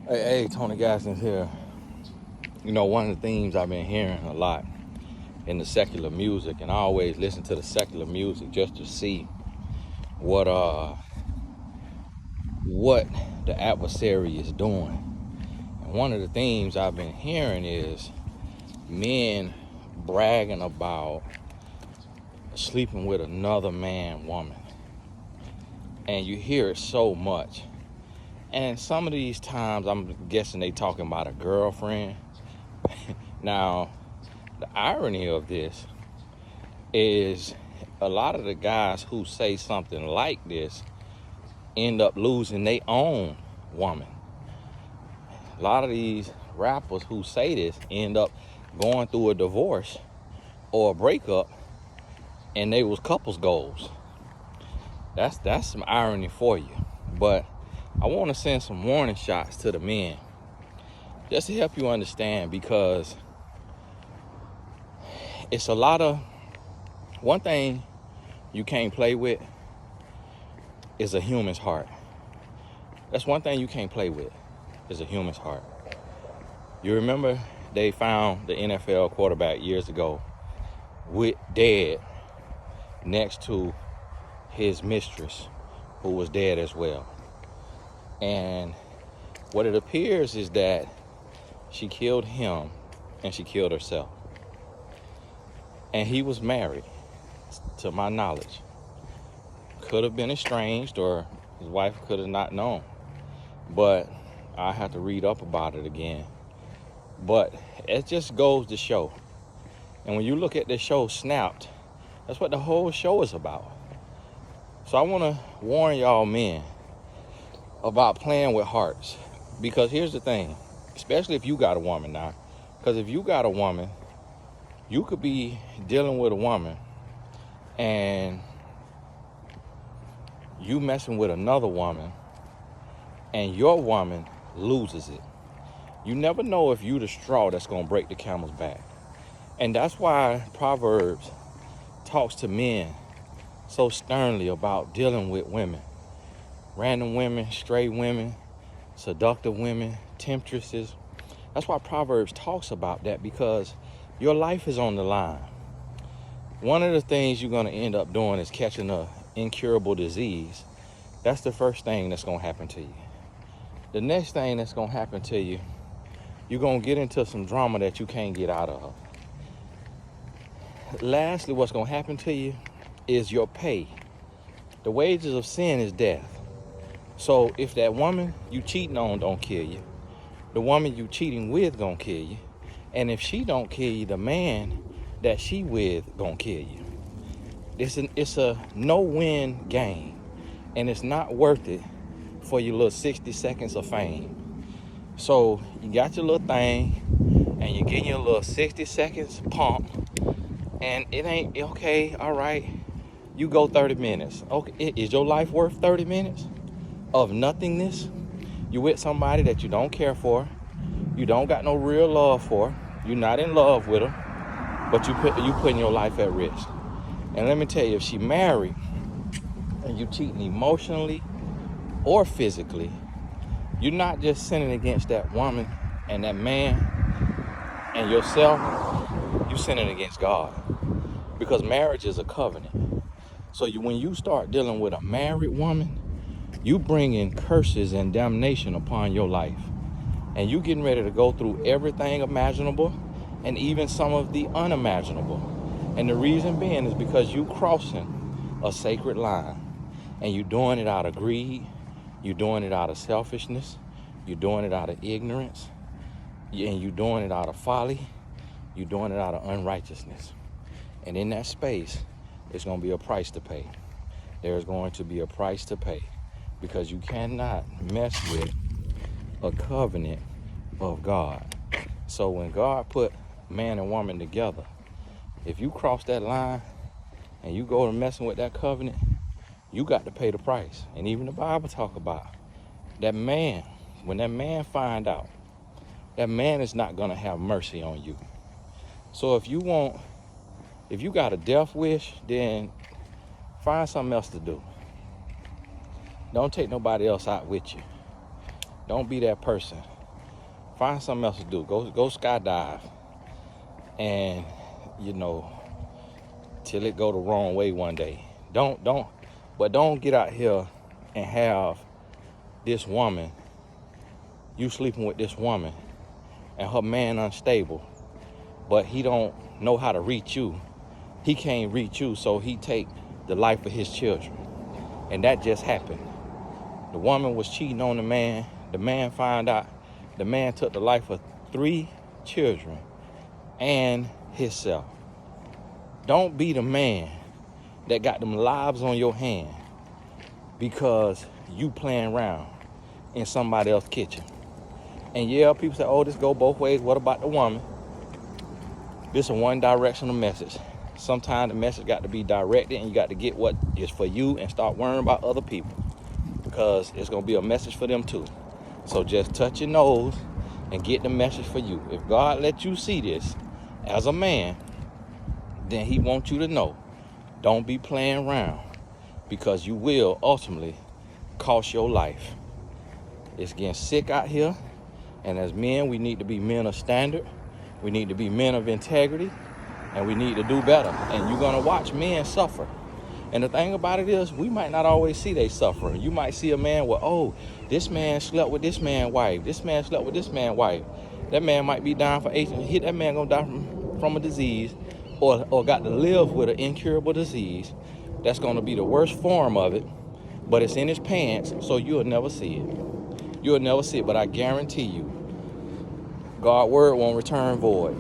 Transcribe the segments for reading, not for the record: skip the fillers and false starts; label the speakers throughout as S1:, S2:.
S1: Hey, Tony Gaskins here. You know, one of the themes I've been hearing a lot in the secular music, and I always listen to the secular music just to see what the adversary is doing. And one of the themes I've been hearing is men bragging about sleeping with another woman. And you hear it so much. And some of these times I'm guessing they talking about a girlfriend. Now, the irony of this is a lot of the guys who say something like this end up losing their own woman. A lot of these rappers who say this end up going through a divorce or a breakup, and they was couples goals. That's some irony for you. But I want to send some warning shots to the men just to help you understand, because it's a lot of, one thing you can't play with is a human's heart. That's one thing you can't play with, is a human's heart. You remember they found the NFL quarterback years ago dead next to his mistress, who was dead as well. And what it appears is that she killed him and she killed herself. And he was married, to my knowledge. Could have been estranged, or his wife could have not known. But I have to read up about it again. But it just goes to show. And when you look at the show Snapped, that's what the whole show is about. So I want to warn y'all men about playing with hearts. Because here's the thing, especially if you got a woman now. Because if you got a woman, you could be dealing with a woman and you messing with another woman, and your woman loses it. You never know if you the straw that's gonna break the camel's back. And that's why Proverbs talks to men so sternly about dealing with women. Random women, stray women, seductive women, temptresses. That's why Proverbs talks about that, because your life is on the line. One of the things you're gonna end up doing is catching an incurable disease. That's the first thing that's gonna happen to you. The next thing that's gonna happen to you, you're gonna get into some drama that you can't get out of. Lastly, what's gonna happen to you is your pay. The wages of sin is death. So if that woman you cheating on don't kill you, the woman you cheating with gonna kill you. And if she don't kill you, the man that she with gonna kill you. It's a no-win game, and it's not worth it for your little 60 seconds of fame. So you got your little thing, and you get your little 60 seconds pump, and it ain't okay. All right, you go 30 minutes. Okay, is your life worth 30 minutes of nothingness? You with somebody that you don't care for, you don't got no real love for, you're not in love with her, but you putting your life at risk. And let me tell you, if she married and you cheating emotionally or physically, you're not just sinning against that woman and that man and yourself, you're sinning against God, because marriage is a covenant. So when you start dealing with a married woman, you bring in curses and damnation upon your life. And you getting ready to go through everything imaginable and even some of the unimaginable. And the reason being is because you crossing a sacred line, and you doing it out of greed, you doing it out of selfishness, you doing it out of ignorance, and you doing it out of folly, you doing it out of unrighteousness. And in that space, it's going to be a price to pay. There's going to be a price to pay, because you cannot mess with a covenant of God. So when God put man and woman together, if you cross that line and you go to messing with that covenant, you got to pay the price. And even the Bible talk about that man, when that man find out, that man is not going to have mercy on you. So if you got a death wish, then find something else to do. Don't take nobody else out with you. Don't be that person Find something else to do. Go skydive. And, you know, till it go the wrong way one day. Don't get out here and have this woman, you sleeping with this woman, and her man unstable, but he don't know how to reach you. He can't reach you, so he take the life of his children. And that just happened. The woman was cheating on the man. The man found out. The man took the life of 3 children and himself. Don't be the man that got them lives on your hand because you playing around in somebody else's kitchen. And yeah, people say, oh, this go both ways. What about the woman? This is a one-directional message. Sometimes the message got to be directed, and you got to get what is for you and start worrying about other people, because it's going to be a message for them too. So just touch your nose and get the message for you. If God let you see this as a man, then he wants you to know, don't be playing around, because you will ultimately cost your life. It's getting sick out here, and as men, we need to be men of standard. We need to be men of integrity, and we need to do better. And you're gonna watch men suffer. And the thing about it is, we might not always see they suffering. You might see a man with, oh, this man slept with this man's wife. This man slept with this man's wife. That man might be dying for AIDS. That man gonna die from a disease, or got to live with an incurable disease. That's gonna be the worst form of it, but it's in his pants, so you'll never see it. You'll never see it, but I guarantee you, God's word won't return void.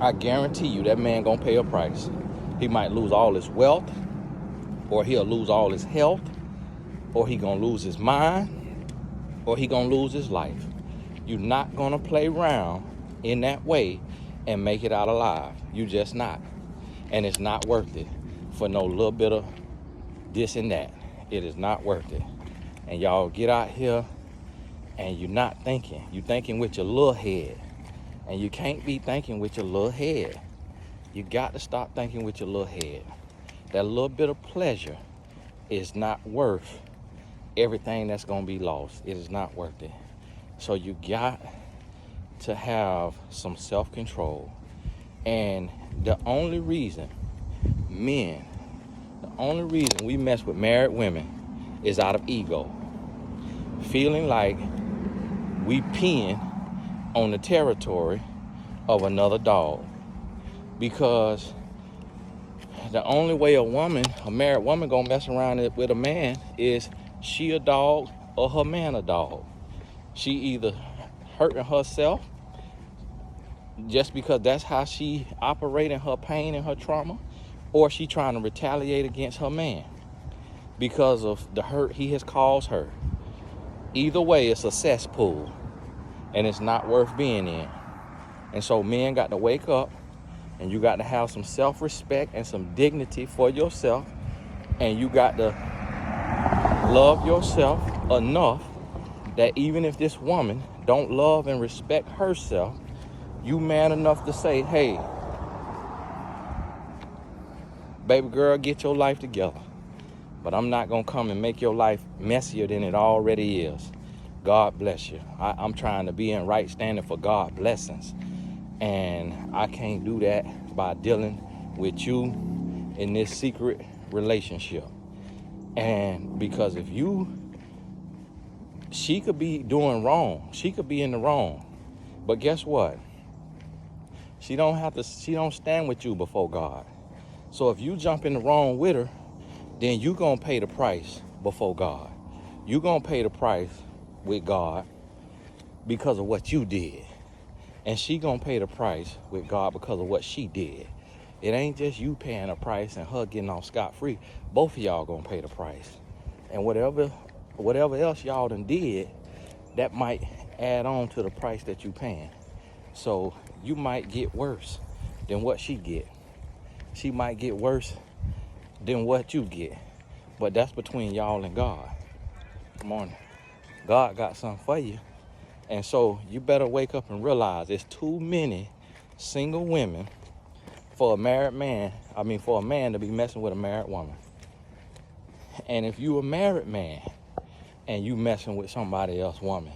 S1: I guarantee you that man gonna pay a price. He might lose all his wealth, or he'll lose all his health, or he gonna lose his mind, or he gonna lose his life. You're not gonna play around in that way and make it out alive. You just not. And it's not worth it for no little bit of this and that. It is not worth it. And y'all get out here and you're not thinking. You're thinking with your little head. And you can't be thinking with your little head. You got to stop thinking with your little head. That little bit of pleasure is not worth everything that's going to be lost. It is not worth it. So you got to have some self-control. And the only reason we mess with married women is out of ego. Feeling like we peeing on the territory of another dog. Because the only way a married woman gonna mess around with a man is she a dog or her man a dog. She either hurting herself just because that's how she operating her pain and her trauma, or she trying to retaliate against her man because of the hurt he has caused her. Either way, it's a cesspool, and it's not worth being in. And so men got to wake up, and you got to have some self-respect and some dignity for yourself, and you got to love yourself enough that even if this woman don't love and respect herself, you man enough to say, hey, baby girl, get your life together. But I'm not going to come and make your life messier than it already is. God bless you. I'm trying to be in right standing for God blessings. And I can't do that by dealing with you in this secret relationship. And because she could be doing wrong. She could be in the wrong. But guess what? She don't stand with you before God. So if you jump in the wrong with her, then you gonna pay the price before God. You gonna pay the price with God because of what you did. And she gonna pay the price with God because of what she did. It ain't just you paying a price and her getting off scot-free. Both of y'all gonna pay the price. And whatever else y'all done did, that might add on to the price that you paying. So you might get worse than what she get. She might get worse than what you get. But that's between y'all and God. Come on. God got something for you. And so you better wake up and realize there's too many single women for a man to be messing with a married woman. And if you a married man and you messing with somebody else's woman,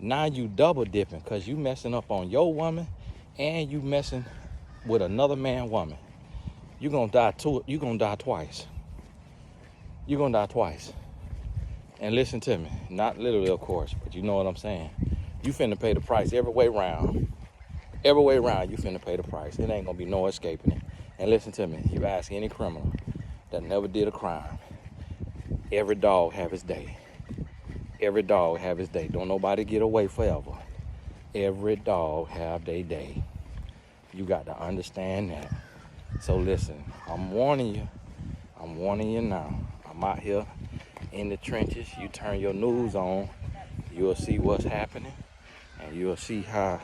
S1: Now you double dipping because you messing up on your woman and you messing with another man woman. You're gonna die twice. You're gonna die twice. And listen to me, not literally of course, but you know what I'm saying. You finna pay the price every way round. Every way round, you finna pay the price. It ain't gonna be no escaping it. And listen to me, you ask any criminal that never did a crime, every dog have his day. Every dog have his day. Don't nobody get away forever. Every dog have their day. You got to understand that. So listen, I'm warning you. I'm warning you now. I'm out here in the trenches. You turn your news on, you'll see what's happening, and you'll see how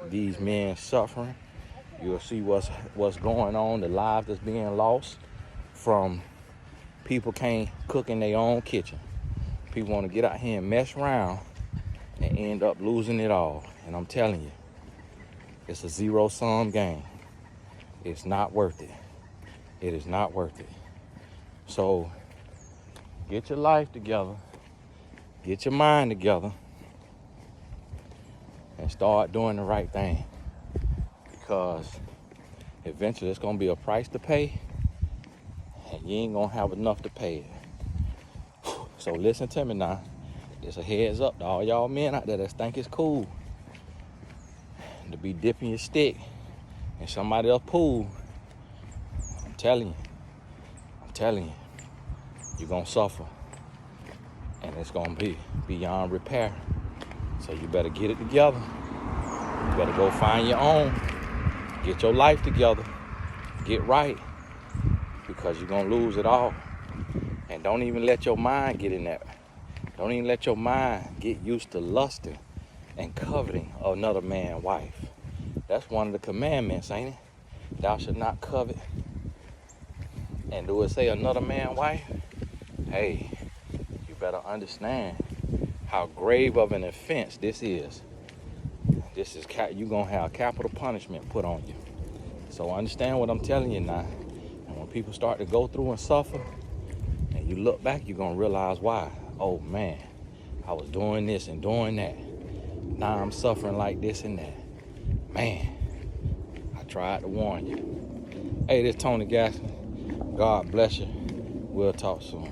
S1: these men suffering. You'll see what's going on, the lives that's being lost from people can't cook in their own kitchen. People want to get out here and mess around and end up losing it all. And I'm telling you, it's a zero-sum game. It's not worth it. It is not worth it. So get your life together, get your mind together, and start doing the right thing. Because eventually it's gonna be a price to pay, and you ain't gonna have enough to pay it. So listen to me now. Just a heads up to all y'all men out there that think it's cool to be dipping your stick in somebody else's pool. I'm telling you, you're gonna suffer, and it's gonna be beyond repair. So you better get it together. You better go find your own. Get your life together. Get right, because you're gonna lose it all. And don't even let your mind get in that. Don't even let your mind get used to lusting and coveting another man's wife. That's one of the commandments, ain't it? Thou shalt not covet. And do it say another man's wife? Hey, you better understand how grave of an offense this is. This is you're gonna have capital punishment put on you. So understand what I'm telling you now. And when people start to go through and suffer, and you look back, you're gonna realize why. Oh man, I was doing this and doing that. Now I'm suffering like this and that. Man, I tried to warn you. Hey, this is Tony Gaston. God bless you. We'll talk soon.